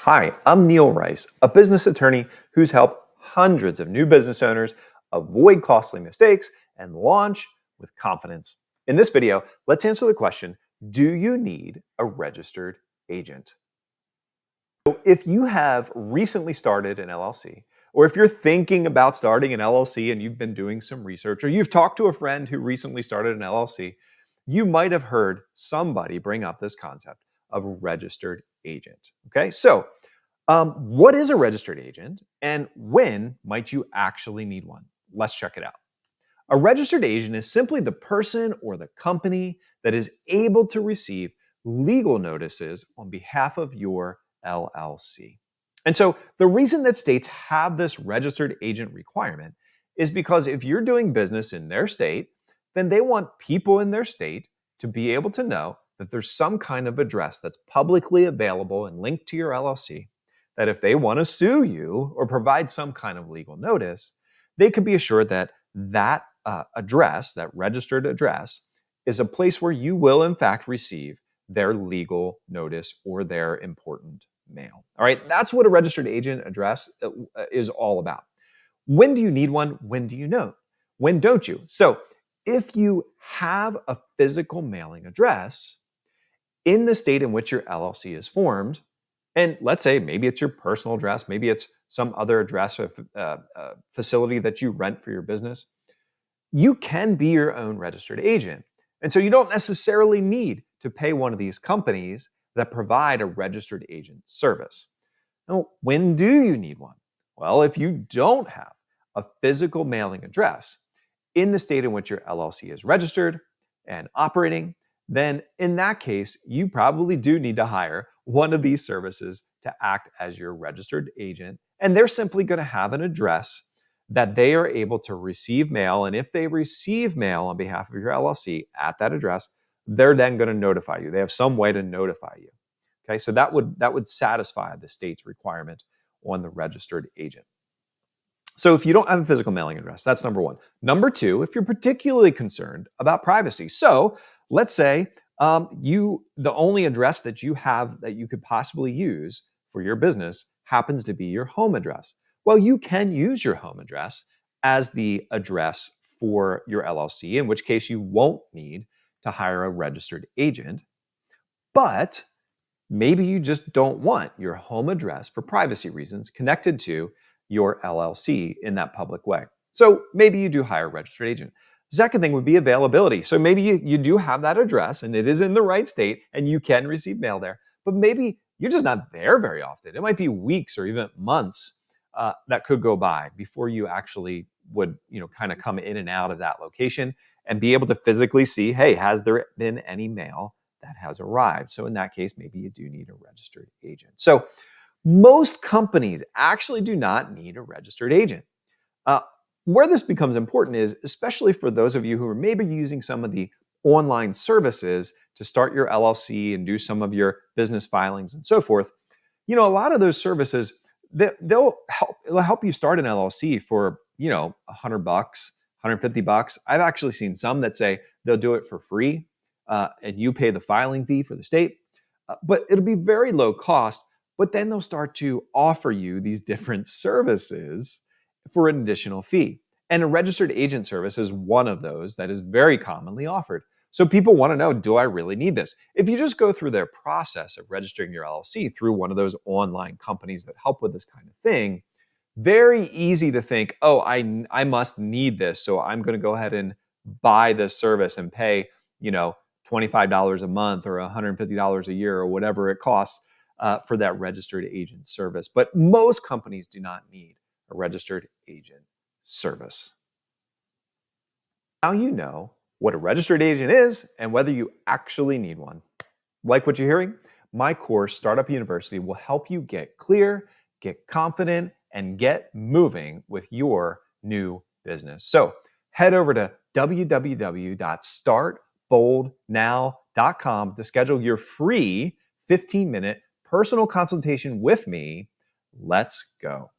Hi, I'm Neil Rice, a business attorney who's helped hundreds of new business owners avoid costly mistakes and launch with confidence. In this video, let's answer the question, do you need a registered agent? So if you have recently started an LLC, or if you're thinking about starting an LLC and you've been doing some research, or you've talked to a friend who recently started an LLC, you might have heard somebody bring up this concept of a registered agent. Okay, so what is a registered agent and when might you actually need one? Let's check it out. A registered agent is simply the person or the company that is able to receive legal notices on behalf of your LLC. And so the reason that states have this registered agent requirement is because if you're doing business in their state, then they want people in their state to be able to know that there's some kind of address that's publicly available and linked to your LLC, that if they want to sue you or provide some kind of legal notice, they can be assured that that address, that registered address, is a place where you will, in fact, receive their legal notice or their important mail. All right, that's what a registered agent address is all about. When do you need one? When do you know? When don't you? So, if you have a physical mailing address in the state in which your LLC is formed, and let's say maybe it's your personal address, maybe it's some other address or facility that you rent for your business, you can be your own registered agent. And so you don't necessarily need to pay one of these companies that provide a registered agent service. Now, when do you need one? Well, if you don't have a physical mailing address in the state in which your LLC is registered and operating, then in that case, you probably do need to hire one of these services to act as your registered agent. And they're simply going to have an address that they are able to receive mail. And if they receive mail on behalf of your LLC at that address, they're then going to notify you. They have some way to notify you. Okay, so that would satisfy the state's requirement on the registered agent. So if you don't have a physical mailing address, that's number one. Number two, if you're particularly concerned about privacy. So let's say the only address that you have that you could possibly use for your business happens to be your home address. Well, you can use your home address as the address for your LLC, in which case you won't need to hire a registered agent. But maybe you just don't want your home address for privacy reasons connected to your LLC in that public way. So maybe you do hire a registered agent. Second thing would be availability. So maybe you do have that address and it is in the right state and you can receive mail there, but maybe you're just not there very often. It might be weeks or even months that could go by before you actually would, kind of come in and out of that location and be able to physically see, hey, has there been any mail that has arrived? So in that case, maybe you do need a registered agent. So most companies actually do not need a registered agent. Where this becomes important is, especially for those of you who are maybe using some of the online services to start your LLC and do some of your business filings and so forth, a lot of those services, it'll help you start an LLC for, $100, $150. I've actually seen some that say they'll do it for free and you pay the filing fee for the state, but it'll be very low cost. But then they'll start to offer you these different services for an additional fee. And a registered agent service is one of those that is very commonly offered. So people want to know, do I really need this? If you just go through their process of registering your LLC through one of those online companies that help with this kind of thing, very easy to think, oh, I must need this. So I'm going to go ahead and buy this service and pay, $25 a month or $150 a year or whatever it costs for that registered agent service. But most companies do not need a registered agent service. Now you know what a registered agent is and whether you actually need one. Like what you're hearing? My course, Startup University, will help you get clear, get confident, and get moving with your new business. So head over to www.startboldnow.com to schedule your free 15-minute personal consultation with me. Let's go.